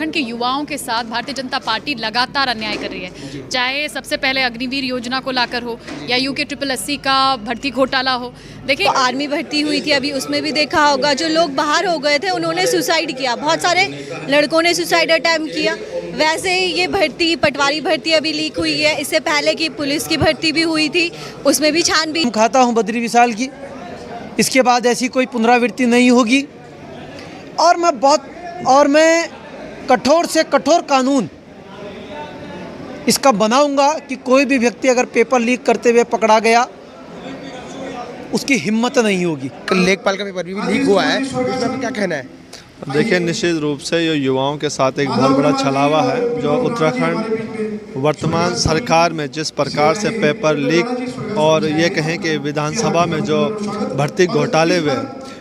उत्तराखंड के युवाओं के साथ भारतीय जनता पार्टी लगातार अन्याय कर रही है, चाहे सबसे पहले अग्निवीर योजना को लाकर हो या यूके 80 का भर्ती घोटाला हो। देखिए, आर्मी भर्ती हुई थी अभी, उसमें भी देखा होगा जो लोग बाहर हो गए थे उन्होंने सुसाइड किया, बहुत सारे लड़कों ने सुसाइड अटैम्प्ट किया। वैसे ही ये भर्ती, पटवारी भर्ती अभी लीक हुई है, इससे पहले की पुलिस की भर्ती भी हुई थी, उसमें भी छानबीन। खाता हूँ बद्री विशाल की, इसके बाद ऐसी कोई पुनरावृत्ति नहीं होगी और मैं कठोर से कठोर कानून इसका बनाऊंगा कि कोई भी व्यक्ति अगर पेपर लीक करते हुए पकड़ा गया उसकी हिम्मत नहीं होगी। लेखपाल का पेपर भी लीक हुआ है, इसमें क्या कहना है? देखिए, निश्चित रूप से ये युवाओं के साथ एक बहुत बड़ा छलावा है जो उत्तराखंड वर्तमान सरकार में जिस प्रकार से पेपर लीक और ये कहें कि विधानसभा में जो भर्ती घोटाले हुए,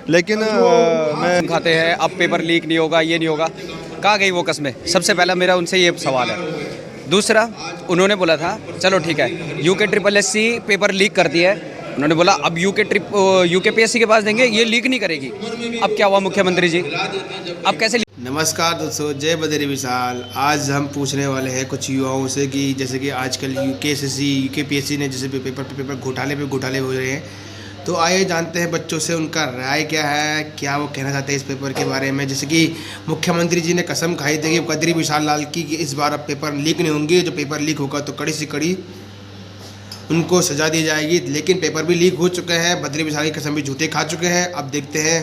लेकिन मैं खाते हैं अब पेपर लीक नहीं होगा, ये नहीं होगा, कहाँ गई वो कस्में? सबसे पहला मेरा उनसे ये सवाल है। दूसरा, उन्होंने बोला था चलो ठीक है यूके SSC पेपर लीक करती है, उन्होंने बोला अब यूके PSC के पास देंगे, ये लीक नहीं करेगी। अब क्या हुआ मुख्यमंत्री जी, अब कैसे? नमस्कार दोस्तों, जय बद्री विशाल। आज हम पूछने वाले हैं कुछ युवाओं से कि जैसे कि आजकल यूके SSC यूके PSC ने जैसे पेपर घोटाले हो रहे हैं, तो आइए जानते हैं बच्चों से उनका राय क्या है, क्या वो कहना चाहते हैं इस पेपर के बारे में। जैसे कि मुख्यमंत्री जी ने कसम खाई थी कि बद्री विशाल लाल की कि इस बार अब पेपर लीक नहीं होंगे, जो पेपर लीक होगा तो कड़ी से कड़ी उनको सजा दी जाएगी। लेकिन पेपर भी लीक हो चुके हैं, बद्री विशाल की कसम भी झूठे खा चुके हैं। अब देखते हैं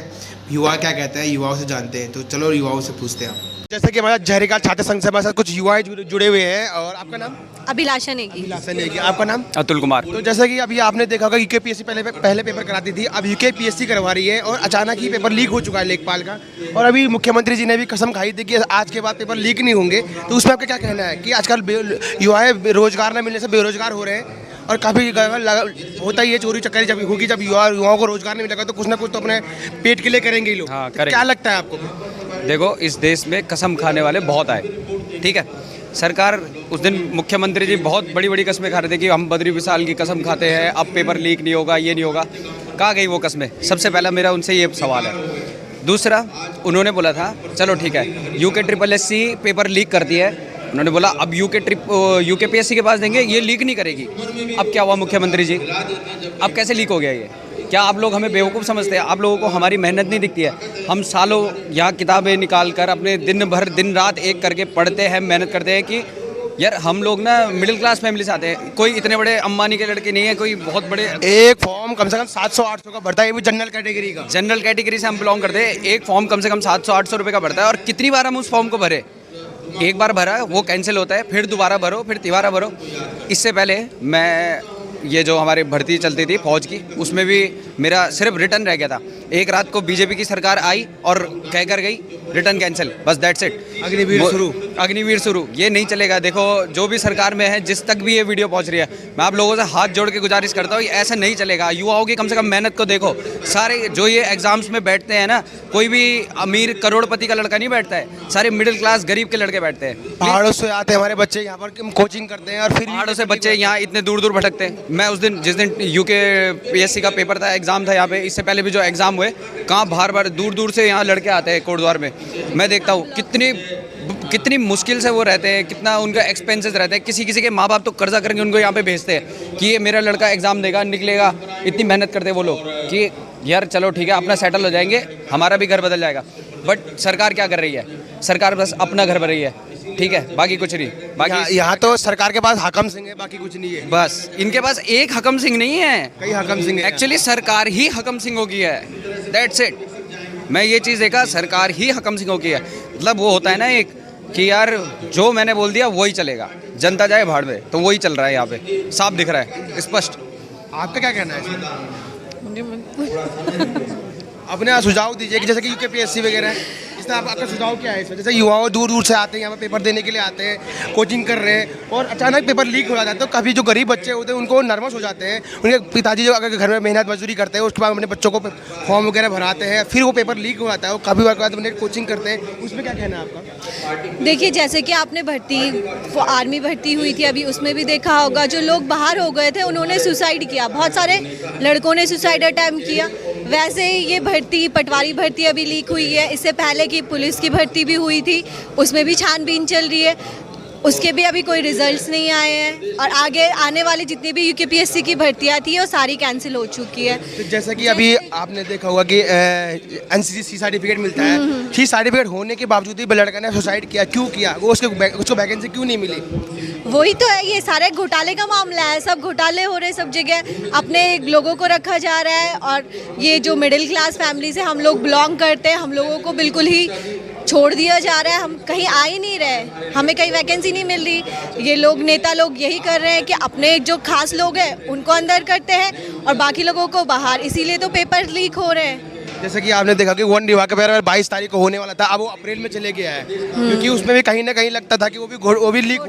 युवा क्या कहते हैं, युवाओं से जानते हैं। तो चलो युवाओं से पूछते हैं। जैसे कि हमारा जहरीकाल छात्र संघ से हमारे साथ कुछ युवा जुड़े हुए हैं। और आपका नाम? अभिलाषा नेगी। आपका नाम? अतुल कुमार। तो जैसे कि अभी आपने देखा होगा यूके PSC पहले पेपर कराती थी, अब यूके PSC करवा रही है और अचानक ही पेपर लीक हो चुका है लेखपाल का। और अभी मुख्यमंत्री जी ने भी कसम खाई थी कि आज के बाद पेपर लीक नहीं होंगे। तो उसमें आपका क्या कहना है कि आजकल युवा रोजगार न मिलने से बेरोजगार हो रहे हैं और काफ़ी होता ही है चोरी चक्कर जब होगी, जब युवाओं को रोजगार नहीं मिलेगा तो कुछ ना कुछ तो अपने पेट के लिए करेंगे ही लोग। हाँ, तो क्या लगता है आपको? देखो, इस देश में कसम खाने वाले बहुत आए, ठीक है। सरकार उस दिन मुख्यमंत्री जी बहुत बड़ी बड़ी कस्में खा रहे थे कि हम बद्री विशाल की कसम खाते हैं, अब पेपर लीक नहीं होगा, ये नहीं होगा, कहाँ गई वो कस्में? सबसे पहला मेरा उनसे ये सवाल है। दूसरा, उन्होंने बोला था चलो ठीक है यूके SSC पेपर लीक करती है, उन्होंने बोला अब यूके PSC के पास देंगे, ये लीक नहीं करेगी। अब क्या हुआ मुख्यमंत्री जी, अब कैसे लीक हो गया ये? क्या आप लोग हमें बेवकूफ़ समझते हैं? आप लोगों को हमारी मेहनत नहीं दिखती है? हम सालों यहाँ किताबें निकाल कर अपने दिन रात एक करके पढ़ते हैं, मेहनत करते हैं कि यार हम लोग ना मिडिल क्लास फैमिली से आते हैं, कोई इतने बड़े अंबानी के लड़के नहीं है, कोई बहुत बड़े। एक फॉर्म कम से कम 700-800 का भरता है, ये भी जनरल कैटेगरी से हम बिलोंग करते हैं। एक फॉर्म कम से कम 700-800 रुपये का भरता है और कितनी बार हम उस फॉर्म को भरे? एक बार भरा वो कैंसिल होता है, फिर दोबारा भरो, फिर तिबारा भरो। इससे पहले मैं ये जो हमारी भर्ती चलती थी फौज की, उसमें भी मेरा सिर्फ रिटर्न रह गया था। एक रात को बीजेपी की सरकार आई और कह कर गई रिटर्न कैंसिल, बस दैट्स इट। अग्निवीर शुरू, ये नहीं चलेगा। देखो, जो भी सरकार में है, जिस तक भी ये वीडियो पहुंच रही है, मैं आप लोगों से हाथ जोड़ के गुजारिश करता हूँ, ऐसा नहीं चलेगा। युवाओं की कम से कम मेहनत को देखो। सारे जो ये एग्जाम्स में बैठते हैं ना, कोई भी अमीर करोड़पति का लड़का नहीं बैठता है, सारे मिडिल क्लास गरीब के लड़के बैठते हैं। पहाड़ों से आते हैं हमारे बच्चे, यहाँ पर कोचिंग करते हैं और फिर पहाड़ों से बच्चे यहाँ इतने दूर दूर भटकते हैं। मैं उस दिन जिस दिन यूके PSC का पेपर था, एग्जाम था यहाँ पे, इससे पहले भी जो एग्जाम हुए, कहाँ बाहर दूर दूर से यहाँ लड़के आते हैं कोटद्वार में। मैं देखता हूँ कितनी मुश्किल से वो रहते हैं, कितना उनका एक्सपेंसेस रहते हैं। किसी के माँ बाप तो कर्जा करके उनको यहाँ पे भेजते हैं कि ये मेरा लड़का एग्जाम देगा, निकलेगा। इतनी मेहनत करते हैं वो लोग कि यार चलो ठीक है अपना सेटल हो जाएंगे, हमारा भी घर बदल जाएगा। बट सरकार क्या कर रही है? सरकार बस अपना घर बन रही है, ठीक है, बाकी कुछ नहीं। बाकी यहाँ तो सरकार के पास हकम सिंह है, बाकी कुछ नहीं है। बस इनके पास एक हकम सिंह नहीं है, कई हकम सिंह है। एक्चुअली सरकार ही हकम सिंह की है, दैट्स इट। मैं ये चीज़ देखा, सरकार ही हकम सिंह की है। मतलब वो होता है ना एक कि यार जो मैंने बोल दिया वही चलेगा, जनता जाए भाड़ में, तो वही चल रहा है यहाँ पे, साफ दिख रहा है, स्पष्ट। आपका क्या कहना है? अपने सुझाव दीजिए कि जैसे कि यूके PSC वगैरह है, इसमें आपका सुझाव क्या है? जैसे युवाओं दूर दूर से आते हैं, यहाँ पर पेपर देने के लिए आते हैं, कोचिंग कर रहे हैं और अचानक पेपर लीक हो जाता है, तो काफ़ी जो गरीब बच्चे होते हैं उनको नर्वस हो जाते हैं। उनके पिताजी जो अगर घर में मेहनत मजदूरी करते हैं, उसके बाद अपने बच्चों को फॉर्म वगैरह भराते हैं, फिर वो पेपर लीक हो जाता है, वो काफ़ी बार बाद अपने कोचिंग करते हैं। उसमें क्या कहना है आपका? देखिए, जैसे कि आपने आर्मी भर्ती हुई थी अभी, उसमें भी देखा होगा जो लोग बाहर हो गए थे उन्होंने सुसाइड किया, बहुत सारे लड़कों ने सुसाइड अटैम्प्ट किया। वैसे ही ये भर्ती पटवारी भर्ती अभी लीक हुई है, इससे पहले की पुलिस की भर्ती भी हुई थी, उसमें भी छानबीन चल रही है, उसके भी अभी कोई रिजल्ट्स नहीं आए हैं और आगे आने वाली जितनी भी यूकेपीएससी की भर्तियां थी वो सारी कैंसिल हो चुकी है। तो जैसा कि अभी आपने देखा होगा कि एनसीसी सर्टिफिकेट मिलता है, सी सर्टिफिकेट होने के बावजूद भी लड़का ने सुसाइड किया, क्यों किया? वो उसको वैकेंसी क्यों नहीं मिली? वही तो है, ये सारे घोटाले का मामला है, सब घोटाले हो रहे हैं सब जगह, अपने लोगों को रखा जा रहा है और ये जो मिडिल क्लास फैमिली से हम लोग बिलोंग करते हैं, हम लोगों को बिल्कुल ही छोड़ दिया जा रहा है, हम कहीं आ ही नहीं रहे, हमें कहीं वैकेंसी नहीं मिल रही। ये लोग नेता लोग यही कर रहे हैं कि अपने जो खास लोग हैं उनको अंदर करते हैं और बाकी लोगों को बाहर, इसीलिए तो पेपर लीक हो रहे हैं। जैसे कि आपने देखा कि वन विभाग का पेपर 22 तारीख को होने वाला था, अब वो अप्रैल में चले गया है, क्योंकि उसमें भी कहीं ना कहीं लगता था कि वो भी लीक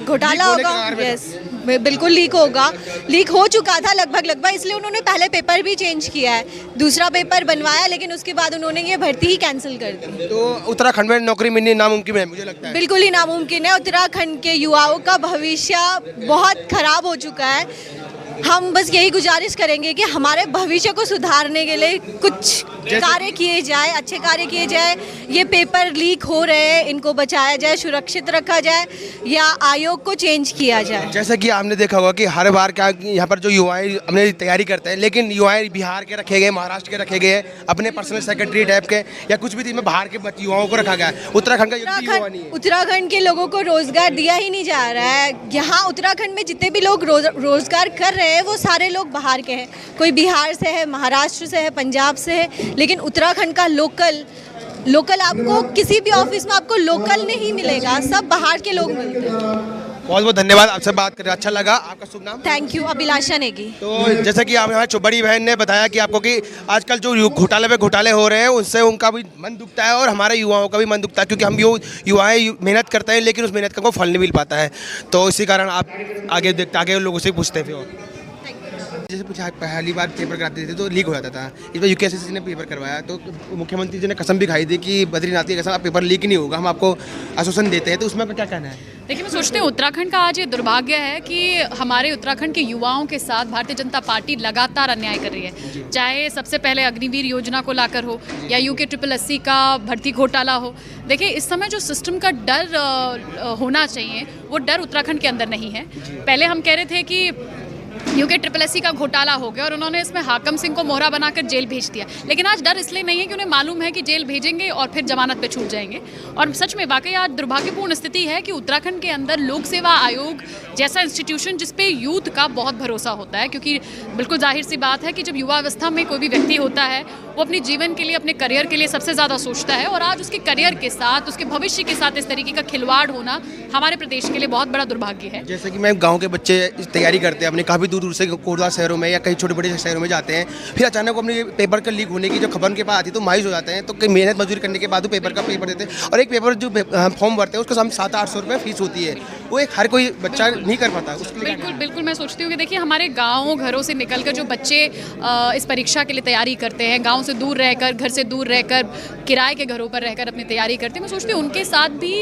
घोटाला होगा। यस, बिल्कुल लीक होगा, लीक हो चुका था लगभग, इसलिए उन्होंने पहले पेपर भी चेंज किया है, दूसरा पेपर बनवाया, लेकिन उसके बाद उन्होंने ये भर्ती ही कैंसिल कर दी। तो उत्तराखंड में नौकरी मिलनी नामुमकिन है, मुझे लगता है। बिल्कुल ही नामुमकिन है, उत्तराखंड के युवाओं का भविष्य बहुत खराब हो चुका है। हम बस यही गुजारिश करेंगे कि हमारे भविष्य को सुधारने के लिए कुछ कार्य किए जाए, अच्छे कार्य किए जाए, ये पेपर लीक हो रहे हैं इनको बचाया जाए, सुरक्षित रखा जाए या आयोग को चेंज किया जाए। जैसा कि आपने देखा होगा कि हर बार क्या यहाँ पर जो युवाएं अपने तैयारी करते हैं, लेकिन युवाएं बिहार के रखे गए, महाराष्ट्र के रखे गए, अपने पर्सनल सेक्रेटरी टाइप के या कुछ भी में बाहर के युवाओं को रखा गया है। उत्तराखंड का युवा नहीं है। उत्तराखंड के लोगों को रोजगार दिया ही नहीं जा रहा है। यहाँ उत्तराखंड में जितने भी लोग रोजगार कर रहे हैं वो सारे लोग बाहर के हैं, कोई बिहार से है, महाराष्ट्र से है, पंजाब से है, लेकिन उत्तराखंड का लोकल आपको किसी भी ऑफिस में आपको लोकल नहीं मिलेगा, सब बाहर के लोग मिलते हैं। बहुत बहुत धन्यवाद, आपसे बात करके अच्छा लगा। आपका शुभ नाम? थैंक यू, अभिलाषा नेगी। तो जैसा कि आप हमारी बड़ी बहन ने बताया कि आपको कि आजकल जो घोटाले पे घोटाले हो रहे हैं उससे उनका भी मन दुखता है और हमारे युवाओं का भी मन दुखता है, क्योंकि हम युवाएं मेहनत करते हैं लेकिन उस मेहनत का कोई फल नहीं मिल पाता है। तो इसी कारण आप आगे लोगों से पूछते थे, जैसे पूछा पहली बार पेपर कराते थे तो लीक हो जाता था, इस बार यूकेएससी ने पेपर करवाया तो मुख्यमंत्री जी ने कसम भी खाई थी कि बद्रीनाथ की कसम, पेपर लीक नहीं होगा, हम आपको आश्वासन देते हैं। तो उसमें क्या कहना है? देखिए, मैं सोचती हूँ उत्तराखंड का आज ये दुर्भाग्य है कि हमारे उत्तराखंड के युवाओं के साथ भारतीय जनता पार्टी लगातार अन्याय कर रही है, चाहे सबसे पहले अग्निवीर योजना को लाकर हो या UKSSC का भर्ती घोटाला हो। देखिए, इस समय जो सिस्टम का डर होना चाहिए वो डर उत्तराखंड के अंदर नहीं है। पहले हम कह रहे थे कि UKSSC का घोटाला हो गया और उन्होंने इसमें हाकम सिंह को मोहरा बनाकर जेल भेज दिया, लेकिन आज डर इसलिए नहीं है कि उन्हें मालूम है कि जेल भेजेंगे और फिर जमानत पे छूट जाएंगे। और सच में वाकई आज दुर्भाग्यपूर्ण स्थिति है कि उत्तराखंड के अंदर लोक सेवा आयोग जैसा इंस्टीट्यूशन जिस पे यूथ का बहुत भरोसा होता है, क्योंकि बिल्कुल जाहिर सी बात है कि जब युवा अवस्था में कोई भी व्यक्ति होता है वो अपने जीवन के लिए, अपने करियर के लिए सबसे ज़्यादा सोचता है, और आज उसके करियर के साथ, उसके भविष्य के साथ इस तरीके का खिलवाड़ होना हमारे प्रदेश के लिए बहुत बड़ा दुर्भाग्य है। जैसे कि मैं गाँव के बच्चे तैयारी करते हैं, अपने काफ़ी दूर से कोटवा शहरों में या कई छोटे बड़े शहरों में जाते हैं, फिर अचानक अपने पेपर का लीक होने की जो खबर उनके पास आती है तो मायूस हो जाते हैं। तो कई मेहनत मजदूरी करने के बाद वो पेपर देते हैं, और एक पेपर जो फॉर्म भरते हैं उसका 700-800 रुपये फीस होती है, वो एक हर कोई बच्चा नहीं कर पाता। बिल्कुल मैं सोचती हूँ कि देखिए, हमारे गाँव घरों से निकलकर जो बच्चे इस परीक्षा के लिए तैयारी करते हैं, गाँव से दूर रहकर, घर से दूर रहकर, किराए के घरों पर रहकर अपनी तैयारी करते हैं, मैं सोचती हूँ उनके साथ भी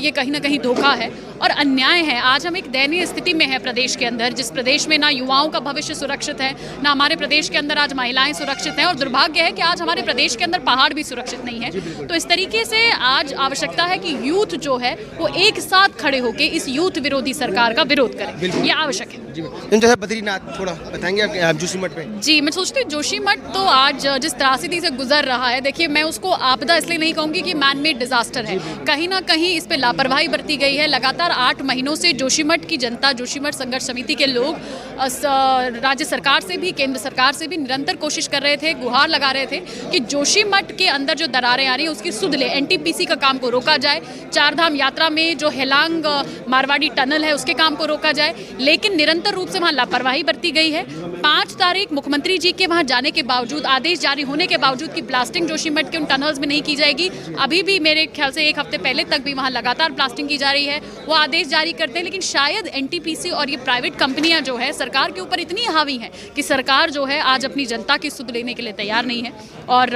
ये कहीं ना कहीं धोखा है और अन्याय है। आज हम एक दयनीय स्थिति में है प्रदेश के अंदर, जिस प्रदेश में ना युवाओं का भविष्य सुरक्षित है, ना हमारे प्रदेश के अंदर आज महिलाएं सुरक्षित हैं, और दुर्भाग्य है कि आज हमारे प्रदेश के अंदर पहाड़ भी सुरक्षित नहीं है। तो इस तरीके से आज आवश्यकता है कि यूथ जो है वो एक साथ खड़े होकर इस यूथ विरोधी सरकार का विरोध करें, ये आवश्यक है। जैसे बद्रीनाथ थोड़ा बताएंगे आप जोशीमठ पे? जी, मैं सोचती हूँ जोशीमठ तो आज जिस त्रासदी से गुजर रहा है, देखिए मैं उसको आपदा इसलिए नहीं कहूँगी कि मैन मेड डिजास्टर है, कहीं ना कहीं इस पे लापरवाही बरती गई है। लगातार 8 महीनों से जोशीमठ की जनता, जोशीमठ संघर्ष समिति के लोग राज्य सरकार से भी, केंद्र सरकार से भी निरंतर कोशिश कर रहे थे, गुहार लगा रहे थे कि जोशीमठ के अंदर जो दरारें आ रही हैं उसकी सुध ले, NTPC का काम को रोका जाए, 4 धाम यात्रा में जो हेलांग मारवाड़ी टनल है उसके काम को रोका जाए, लेकिन निरंतर रूप से वहाँ लापरवाही बरती गई है। 5 तारीख मुख्यमंत्री जी के वहाँ जाने के बावजूद, आदेश जारी होने के बावजूद कि ब्लास्टिंग जोशीमठ के उन टनल्स में नहीं की जाएगी, अभी भी मेरे ख्याल से 1 हफ्ते पहले तक भी वहाँ लगातार ब्लास्टिंग की जा रही है। वो आदेश जारी करते हैं, लेकिन शायद NTPC और ये प्राइवेट कंपनियां जो है सरकार के ऊपर इतनी हावी हैं कि सरकार जो है आज अपनी जनता की सुध लेने के लिए तैयार नहीं है। और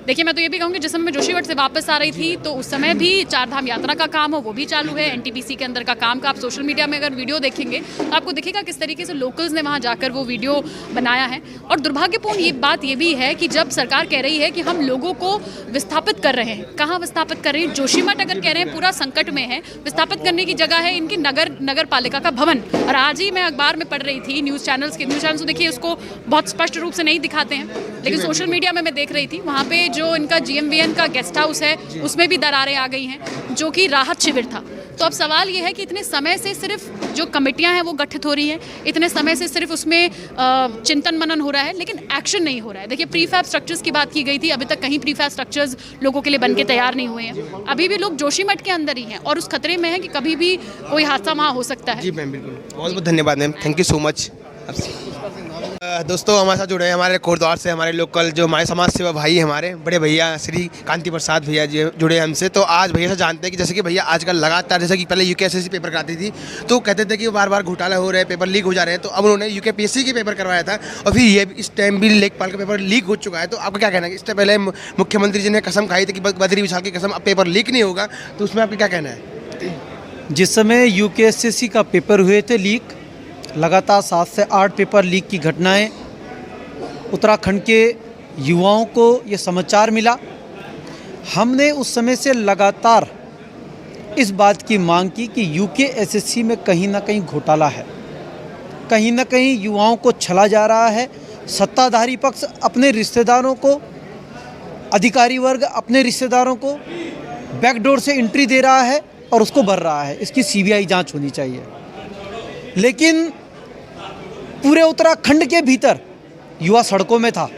देखिए, मैं तो ये भी कहूँगी, जिस समय मैं जोशीमठ से वापस आ रही थी तो उस समय भी 4 धाम यात्रा का काम हो वो भी चालू है, NTPC के अंदर का काम का आप सोशल मीडिया में अगर वीडियो देखेंगे तो आपको दिखेगा किस तरीके से लोकल्स ने वहाँ जाकर वो वीडियो बनाया है। और दुर्भाग्यपूर्ण ये बात ये भी है कि जब सरकार कह रही है कि हम लोगों को विस्थापित कर रहे हैं, कहाँ विस्थापित कर रहे हैं? जोशीमठ अगर कह रहे हैं पूरा संकट में है, विस्थापित करने की जगह है इनकी नगर पालिका का भवन। और आज ही मैं अखबार में पढ़ रही थी, न्यूज़ चैनल्स तो देखिए उसको बहुत स्पष्ट रूप से नहीं दिखाते हैं, लेकिन सोशल मीडिया में मैं देख रही थी वहाँ पे जो इनका GMVN का गेस्ट हाउस है उसमें भी दरारें आ गई हैं, जो कि राहत शिविर था। तो अब सवाल ये है कि इतने समय से सिर्फ जो कमेटियां हैं वो गठित हो रही हैं, इतने समय से सिर्फ उसमें चिंतन मनन हो रहा है, लेकिन एक्शन नहीं हो रहा है। देखिए प्रीफैब स्ट्रक्चर्स की बात की गई थी, अभी तक कहीं प्रीफैब स्ट्रक्चर्स लोगों के लिए बन के तैयार नहीं हुए हैं। अभी भी लोग जोशीमठ के अंदर ही हैं और उस खतरे में है कि कभी भी कोई हादसा वहाँ हो सकता है। जी मैम, बिल्कुल, बहुत बहुत धन्यवाद ma'am, thank you so much. दोस्तों हमारे साथ जुड़े हैं हमारे कोटद्वार से हमारे लोकल जो हमारे समाज सेवा भाई हैं, हमारे बड़े भैया श्री कांति प्रसाद भैया जी जुड़े हैं हमसे। तो आज भैया से जानते हैं कि जैसे कि भैया आजकल लगातार, जैसे कि पहले UKSSC पेपर कराती थी तो कहते थे कि बार बार घोटाला हो रहे हैं, पेपर लीक हो जा रहे हैं, तो अब उन्होंने UKPSC के पेपर करवाया था और फिर ये इस टाइम भी लेखपाल का पेपर लीक हो चुका है। तो आपका क्या कहना है? इससे पहले मुख्यमंत्री जी ने कसम खाई थी कि बद्री विशाल की कसम, अब पेपर लीक नहीं होगा, तो उसमें आपका क्या कहना है? जिस समय UKSSC का पेपर हुए थे लीक, लगातार 7 से 8 पेपर लीक की घटनाएं उत्तराखंड के युवाओं को ये समाचार मिला। हमने उस समय से लगातार इस बात की मांग की कि UKSSC में कहीं ना कहीं घोटाला है, कहीं ना कहीं युवाओं को छला जा रहा है। सत्ताधारी पक्ष अपने रिश्तेदारों को, अधिकारी वर्ग अपने रिश्तेदारों को बैकडोर से एंट्री दे रहा है और उसको भर रहा है। इसकी CBI जांच होनी चाहिए। लेकिन पूरे उत्तराखंड के भीतर युवा सड़कों में था,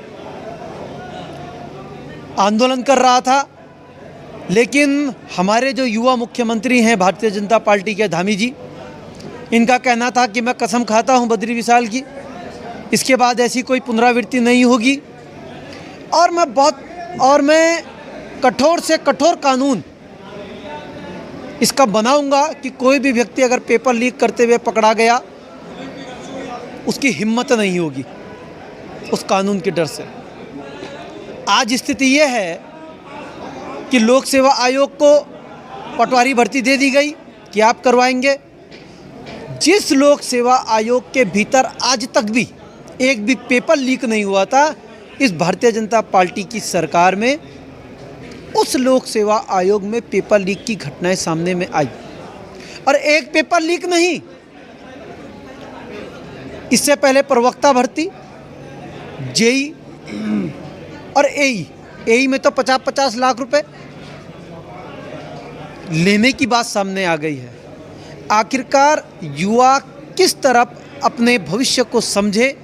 आंदोलन कर रहा था, लेकिन हमारे जो युवा मुख्यमंत्री हैं भारतीय जनता पार्टी के धामी जी, इनका कहना था कि मैं कसम खाता हूं बद्री विशाल की, इसके बाद ऐसी कोई पुनरावृत्ति नहीं होगी और मैं कठोर से कठोर कानून इसका बनाऊंगा कि कोई भी व्यक्ति अगर पेपर लीक करते हुए पकड़ा गया उसकी हिम्मत नहीं होगी उस कानून के डर से। आज स्थिति यह है कि लोक सेवा आयोग को पटवारी भर्ती दे दी गई कि आप करवाएंगे। जिस लोक सेवा आयोग के भीतर आज तक भी एक भी पेपर लीक नहीं हुआ था, इस भारतीय जनता पार्टी की सरकार में उस लोक सेवा आयोग में पेपर लीक की घटनाएं सामने में आई। और एक पेपर लीक नहीं, इससे पहले प्रवक्ता भर्ती, JEE और AE में तो 50-50 लाख रुपए लेने की बात सामने आ गई है। आखिरकार युवा किस तरफ अपने भविष्य को समझे,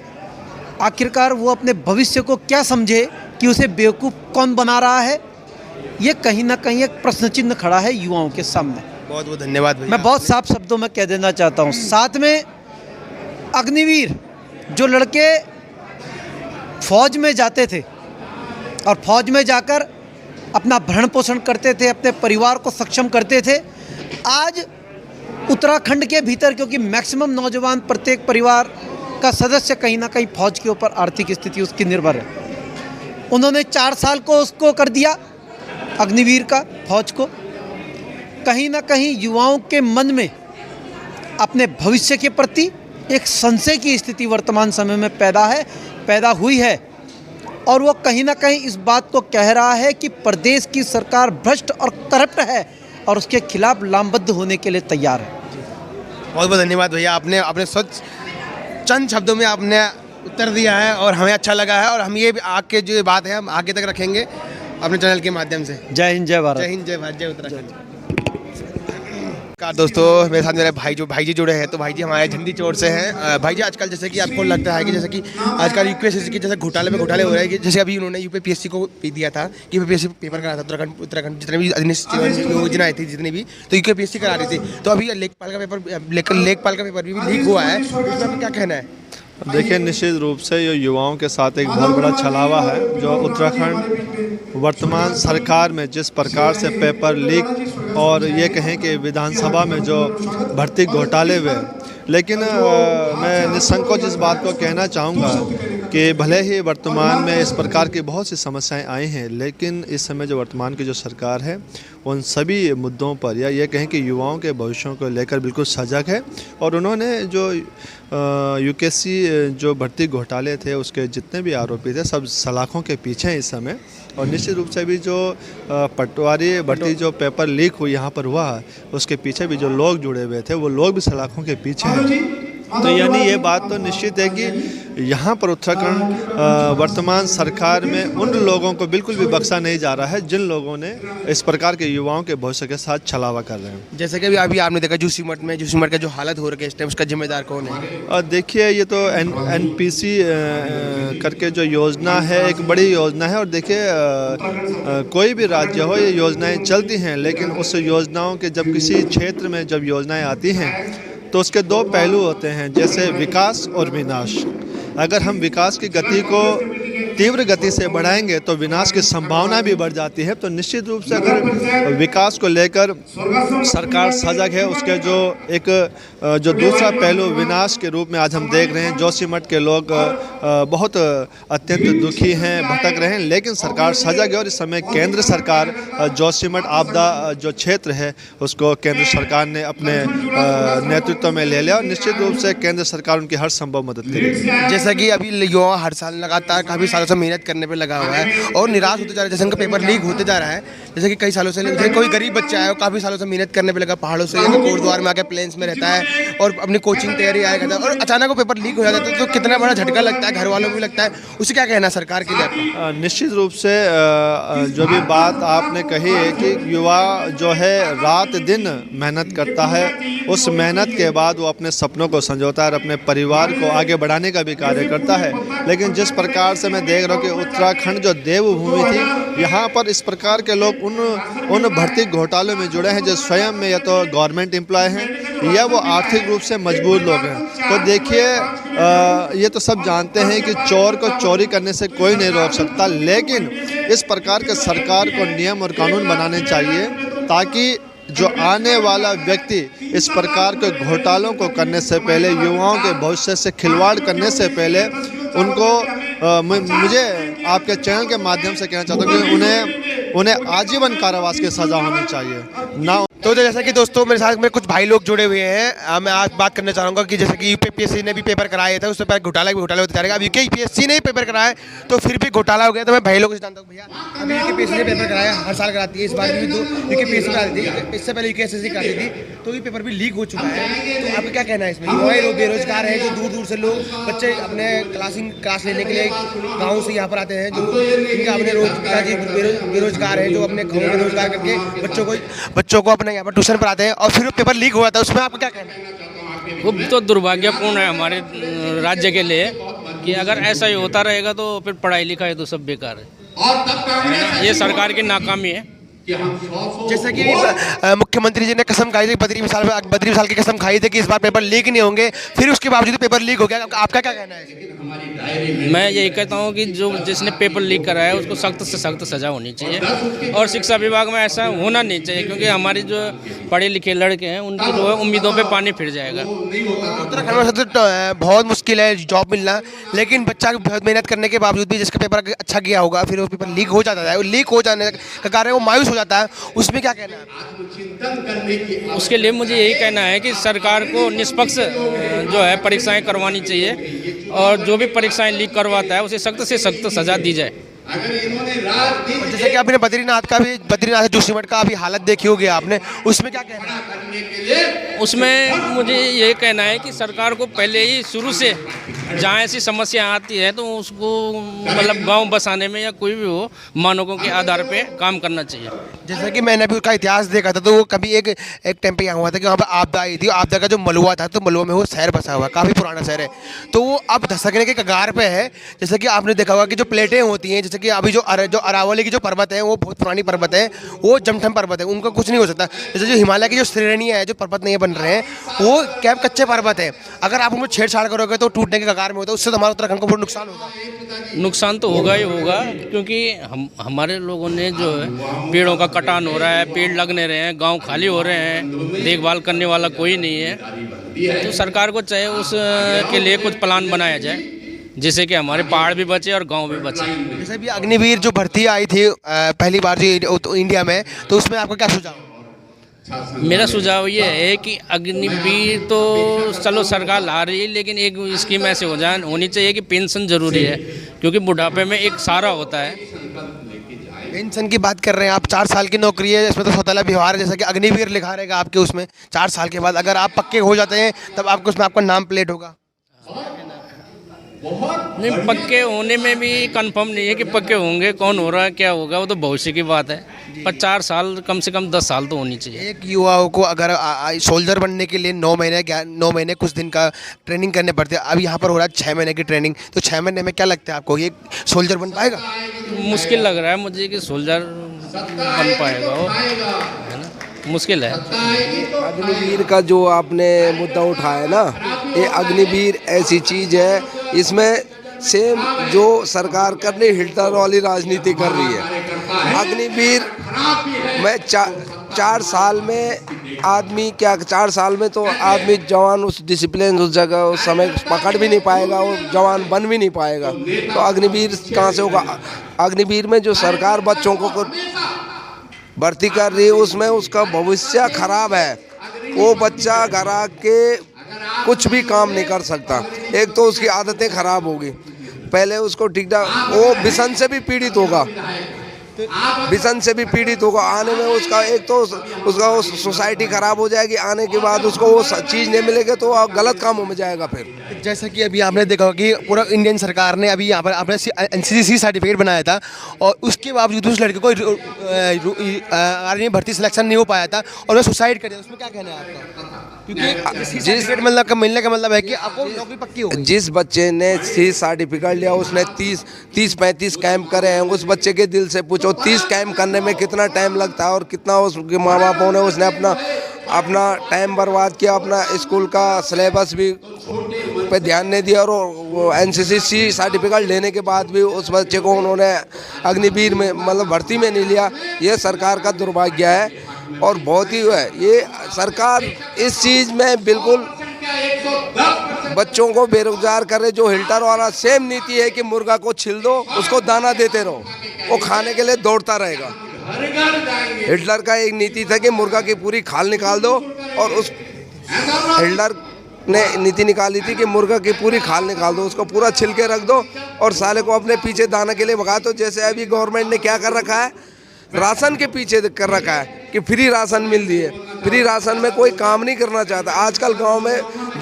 आखिरकार वो अपने भविष्य को क्या समझे कि उसे बेवकूफ़ कौन बना रहा है, ये कहीं ना कहीं एक प्रश्न चिन्ह खड़ा है युवाओं के सामने। बहुत बहुत धन्यवाद भैया। मैं बहुत साफ शब्दों में कह देना चाहता हूँ। साथ में अग्निवीर जो लड़के फौज में जाते थे और फौज में जाकर अपना भरण पोषण करते थे, अपने परिवार को सक्षम करते थे, आज उत्तराखंड के भीतर, क्योंकि मैक्सिमम नौजवान प्रत्येक परिवार का सदस्य कहीं ना कहीं फौज के ऊपर आर्थिक स्थिति उसकी निर्भर है, उन्होंने 4 साल को उसको कर दिया अग्निवीर का, फौज को। कहीं ना कहीं युवाओं के मन में अपने भविष्य के प्रति एक संशय की स्थिति वर्तमान समय में पैदा हुई है और वो कहीं ना कहीं इस बात को कह रहा है कि प्रदेश की सरकार भ्रष्ट और करप्ट है और उसके खिलाफ लामबद्ध होने के लिए तैयार है। बहुत बहुत धन्यवाद भैया, आपने स्वच्छ चंद शब्दों में आपने उत्तर दिया है और हमें अच्छा लगा है और हम ये आगे जो बात है हम आगे तक रखेंगे अपने चैनल के माध्यम से। जय हिंद, जय भारत। जय हिंद, जय भारत, जय उत्तराखंड। दोस्तों मेरे साथ मेरे भाई जी जुड़े हैं। तो भाई जी हमारे झंडी चौर से हैं। भाई जी आजकल जैसे कि आपको लगता है कि जैसे कि आजकल UKSSC के जैसे घोटाले हो रहे हैं कि जैसे अभी उन्होंने UPSC को दिया था कि UPSC पेपर करा था उत्तराखंड जितने भी योजनाएं थी जितनी भी, तो UKPSC करा रही थी। तो अभी लेखपाल का पेपर भी लीक हुआ है, इसमें क्या कहना है? देखिए, निश्चित रूप से ये युवाओं के साथ एक बहुत बड़ा छलावा है जो उत्तराखंड वर्तमान सरकार में जिस प्रकार से पेपर लीक और ये कहें कि विधानसभा में जो भर्ती घोटाले हुए, लेकिन मैं निसंकोच इस बात को कहना चाहूँगा कि भले ही वर्तमान में इस प्रकार की बहुत सी समस्याएं आई हैं, लेकिन इस समय जो वर्तमान की जो सरकार है उन सभी मुद्दों पर, या ये कहें कि युवाओं के भविष्यों को लेकर बिल्कुल सजग है। और उन्होंने जो यूकेएससी जो भर्ती घोटाले थे उसके जितने भी आरोपी थे सब सलाखों के पीछे हैं इस समय। और निश्चित रूप से भी जो पटवारी भर्ती जो पेपर लीक हुई यहाँ पर हुआ, उसके पीछे भी जो लोग जुड़े हुए थे वो लोग भी सलाखों के पीछे हैं। तो यानी ये बात तो निश्चित है कि यहाँ पर उत्तराखंड वर्तमान सरकार में उन लोगों को बिल्कुल भी बख्शा नहीं जा रहा है जिन लोगों ने इस प्रकार के युवाओं के भविष्य के साथ छलावा कर रहे हैं। जैसे कि अभी आपने देखा जोशीमठ का जो हालत हो रखी है इस टाइम, उसका जिम्मेदार कौन है? और देखिए ये तो एनपीसी करके जो योजना है एक बड़ी योजना है। और देखिए कोई भी राज्य हो ये योजनाएं चलती हैं, लेकिन उस योजनाओं के जब किसी क्षेत्र में जब योजनाएं आती हैं तो उसके दो पहलू होते हैं, जैसे विकास और विनाश। अगर हम विकास की गति को तीव्र गति से बढ़ाएंगे तो विनाश की संभावना भी बढ़ जाती है। तो निश्चित रूप से अगर विकास को लेकर सरकार सजग है, उसके जो दूसरा पहलू विनाश के रूप में आज हम देख रहे हैं, जोशीमठ के लोग बहुत अत्यंत दुखी हैं, भटक रहे हैं, लेकिन सरकार सजग है। और इस समय केंद्र सरकार जोशीमठ आपदा जो क्षेत्र है उसको केंद्र सरकार ने अपने नेतृत्व में ले लिया और निश्चित रूप से केंद्र सरकार उनकी हर संभव मदद करेगी। जैसा कि अभी युवा हर साल लगातार काफ़ी सालों से मेहनत करने पे लगा हुआ है और निराश होते जा रहा है, जैसे उनका पेपर लीक होते जा रहा है। जैसे कि कई सालों से जैसे कोई गरीब बच्चा है वो काफ़ी सालों से मेहनत करने पे लगा, पहाड़ों से कोटद्वार में आके प्लेन्स में रहता है और अपनी कोचिंग तैयारी आया करता है और अचानक वो पेपर लीक हो जाता है तो कितना बड़ा झटका लगता है, घर वालों को भी लगता है। उसे क्या कहना है सरकार के लिए? निश्चित रूप से जो भी बात आपने कही है कि युवा जो है रात दिन मेहनत करता है, उस मेहनत के बाद वो अपने सपनों को संजोता है और अपने परिवार को आगे बढ़ाने का भी कार्य करता है। लेकिन जिस प्रकार से मैं देख रहा हूँ कि उत्तराखंड जो देवभूमि थी, यहाँ पर इस प्रकार के लोग उन भर्ती घोटालों में जुड़े हैं जो स्वयं में या तो गवर्नमेंट एम्प्लॉय हैं या वो आर्थिक रूप से मजबूर लोग हैं। तो देखिए ये तो सब जानते हैं कि चोर को चोरी करने से कोई नहीं रोक सकता, लेकिन इस प्रकार के सरकार को नियम और कानून बनाने चाहिए ताकि जो आने वाला व्यक्ति इस प्रकार के घोटालों को करने से पहले, युवाओं के भविष्य से खिलवाड़ करने से पहले उनको मुझे आपके चैनल के माध्यम से कहना चाहता हूँ कि उन्हें आजीवन कारावास की सज़ा होनी चाहिए ना। तो जैसा कि दोस्तों मेरे साथ में कुछ भाई लोग जुड़े हुए हैं, मैं आज बात करना चाहूँगा कि जैसे कि यूपीएससी ने भी पेपर कराया था, उससे पहले घोटाला होता जा रहा है। अब यूपीएससी ने ही पेपर कराया तो फिर भी घोटाला हो गया। तो मैं भाई लोगों से जानता हूँ, भैया अभी यूपीएससी ने पेपर कराया, हर साल कराती है, इस बार भी यूपीएससी कराती थी, इससे पहले यूपीएससी कराती थी, तो ये पेपर भी लीक हो चुका है। तो आपका क्या कहना है इसमें? युवा लोग बेरोजगार हैं, जो दूर दूर से लोग बच्चे अपने क्लास लेने के लिए गाँव से यहाँ पर आते हैं, जो जिनका अपने पिताजी बेरोजगार हैं, जो अपने गाँव में रोजगार करके बच्चों को अपने यहाँ पर ट्यूशन पर आते हैं और फिर पेपर लीक हुआ था, उसमें आपका क्या कहना है? वो तो दुर्भाग्यपूर्ण है हमारे राज्य के लिए कि अगर ऐसा ही होता रहेगा तो फिर पढ़ाई लिखाई तो सब बेकार है। ये सरकार की नाकामी है। जैसे कि मुख्यमंत्री जी ने कसम खाई थी, बद्री विशाल की कसम खाई थी कि इस बार पेपर लीक नहीं होंगे, फिर उसके बावजूद पेपर लीक हो गया। आपका क्या कहना है? मैं यही कहता हूँ कि जिसने पेपर लीक कराया है उसको सख्त से सख्त सज़ा होनी चाहिए और शिक्षा विभाग में ऐसा होना नहीं चाहिए, क्योंकि हमारे जो पढ़े लिखे लड़के हैं उनकी जो है उम्मीदों पे पानी फिर जाएगा। उत्तराखंड में तो बहुत मुश्किल है जॉब मिलना, लेकिन बच्चा बहुत मेहनत करने के बावजूद भी जिसका पेपर अच्छा गया होगा फिर वो पेपर लीक हो जाता है, लीक हो जाने का कारण वो मायूस जाता है, उसमें क्या कहना है? उसके लिए मुझे यही कहना है कि सरकार को निष्पक्ष जो है परीक्षाएं करवानी चाहिए और जो भी परीक्षाएं लीक करवाता है उसे सख्त से सख्त सजा दी जाए। जैसे कि आपने बद्रीनाथ जोशीमठ का अभी हालत देखी होगी आपने, उसमें क्या कहना है? उसमें मुझे ये कहना है कि सरकार को पहले ही शुरू से जहाँ ऐसी समस्या आती है तो उसको मतलब गांव बसाने में या कोई भी हो मानकों के आधार पे काम करना चाहिए। जैसे कि मैंने अभी उसका इतिहास देखा था, तो वो कभी एक टाइम पे यहाँ हुआ था कि वहाँ पर आपदा आई थी, आपदा का जो मलुआ था, तो मलुआ में वो शहर बसा हुआ, काफ़ी पुराना शहर है, तो वो अब धसकने के कगार पे है। जैसे कि आपने देखा होगा कि जो प्लेटें होती हैं, जैसे कि अभी जो अरावली की जो पर्वत है वो बहुत पुरानी पर्वत है, वो जमठम पर्वत है, उनका कुछ नहीं हो सकता। जैसे जो हिमालय की जो श्रेणियाँ है, जो पर्वत नहीं बन रहे हैं, वो क्या कच्चे पर्वत है, अगर आप उनको छेड़छाड़ करोगे तो टूटने के कगार में होता है, उससे तो हमारे उत्तराखंड को बहुत नुकसान होगा। नुकसान तो होगा ही होगा, क्योंकि हमारे लोगों ने जो है पेड़ों का कटान हो रहा है, पेड़ लग नहीं रहे हैं, गांव खाली हो रहे हैं, देखभाल करने वाला कोई नहीं है। तो सरकार को चाहे उसके लिए कुछ प्लान बनाया जाए। जिससे कि हमारे पहाड़ भी बचे और गांव भी बचे। जैसे भी अग्निवीर जो भर्ती आई थी पहली बार जो इंडिया में, तो उसमें आपका क्या सुझाव? मेरा सुझाव ये है कि अग्निवीर तो चलो सरकार ला रही है, लेकिन एक स्कीम ऐसे होनी चाहिए कि पेंशन जरूरी है, क्योंकि बुढ़ापे में एक सहारा होता है। पेंशन की बात कर रहे हैं आप, 4 साल की नौकरी है, इसमें तो सौतेला व्यवहार है, जैसा कि अग्निवीर लिखा रहेगा आपके उसमें। 4 साल के बाद अगर आप पक्के हो जाते हैं तब आपको उसमें आपका नाम प्लेट होगा। नहीं, पक्के होने में भी कंफर्म नहीं है कि पक्के होंगे, कौन हो रहा है क्या होगा, वो तो भविष्य की बात है। पर 4 साल कम से कम 10 साल तो होनी चाहिए। एक युवाओं को अगर सोल्जर बनने के लिए 9 महीने कुछ दिन का ट्रेनिंग करने पड़ते हैं, अब यहाँ पर हो रहा है 6 महीने की ट्रेनिंग, तो 6 महीने में क्या लगता है आपको ये सोल्जर बन पाएगा? मुश्किल लग रहा है मुझे कि सोल्जर बन पाएगा वो, है ना, मुश्किल है। अग्निवीर का जो आपने मुद्दा उठाया ना, ये अग्निवीर ऐसी चीज़ है, इसमें सेम जो सरकार कर रही हिटलर वाली राजनीति कर रही है। अग्निवीर में 4 साल में आदमी क्या, 4 साल में तो आदमी जवान उस डिसिप्लिन उस जगह उस समय पकड़ भी नहीं पाएगा, वो जवान बन भी नहीं पाएगा, तो अग्निवीर कहाँ से होगा? अग्निवीर में जो सरकार बच्चों को भर्ती कर रही है उसमें उसका भविष्य खराब है। वो बच्चा घर आके कुछ भी काम नहीं कर सकता, एक तो उसकी आदतें खराब होगी, पहले उसको ठीक ठाक, वो व्यसन से भी पीड़ित होगा, व्यसन से भी पीड़ित होगा। आने में उसका एक तो उसका वो सोसाइटी खराब हो जाएगी, आने के बाद उसको वो चीज़ नहीं मिलेगी तो वो गलत कामों में जाएगा। फिर जैसा कि अभी आपने देखा कि पूरा इंडियन सरकार ने अभी यहाँ पर आपने NCC सर्टिफिकेट बनाया था, और उसके बावजूद उस लड़के को आर्मी भर्ती सिलेक्शन नहीं हो पाया था और वह सुसाइड कर दिया, उसमें क्या कहना है आपका? क्योंकि सर्टिफिकेट मतलब मिलने का मतलब है कि आपको नौकरी पक्की हो। जिस बच्चे ने C सर्टिफिकेट लिया उसने 30-35 कैंप करे हैं, उस बच्चे के दिल से पूछो 30 कैंप करने में कितना टाइम लगता है और कितना उसके माँ बापों ने उसने अपना टाइम बर्बाद किया, अपना स्कूल का सिलेबस भी पे ध्यान नहीं दिया, और NCC सर्टिफिकेट लेने के बाद भी उस बच्चे को उन्होंने अग्निवीर में मतलब भर्ती में नहीं लिया। ये सरकार का दुर्भाग्य है और बहुत ही है। ये सरकार इस चीज़ में बिल्कुल बच्चों को बेरोजगार करे, जो हिटलर वाला सेम नीति है कि मुर्गा को छिल दो, उसको दाना देते रहो, वो खाने के लिए दौड़ता रहेगा। हिटलर का एक नीति था कि मुर्गा की पूरी खाल निकाल दो, और उस हिटलर ने नीति निकाली थी कि मुर्गा की पूरी खाल निकाल दो, उसको पूरा छिल के रख दो और साले को अपने पीछे दाना के लिए भगा दो। जैसे अभी गवर्नमेंट ने क्या कर रखा है, राशन के पीछे कर रखा है कि फ्री राशन मिल रही है। फ्री राशन में कोई काम नहीं करना चाहता। आजकल गांव में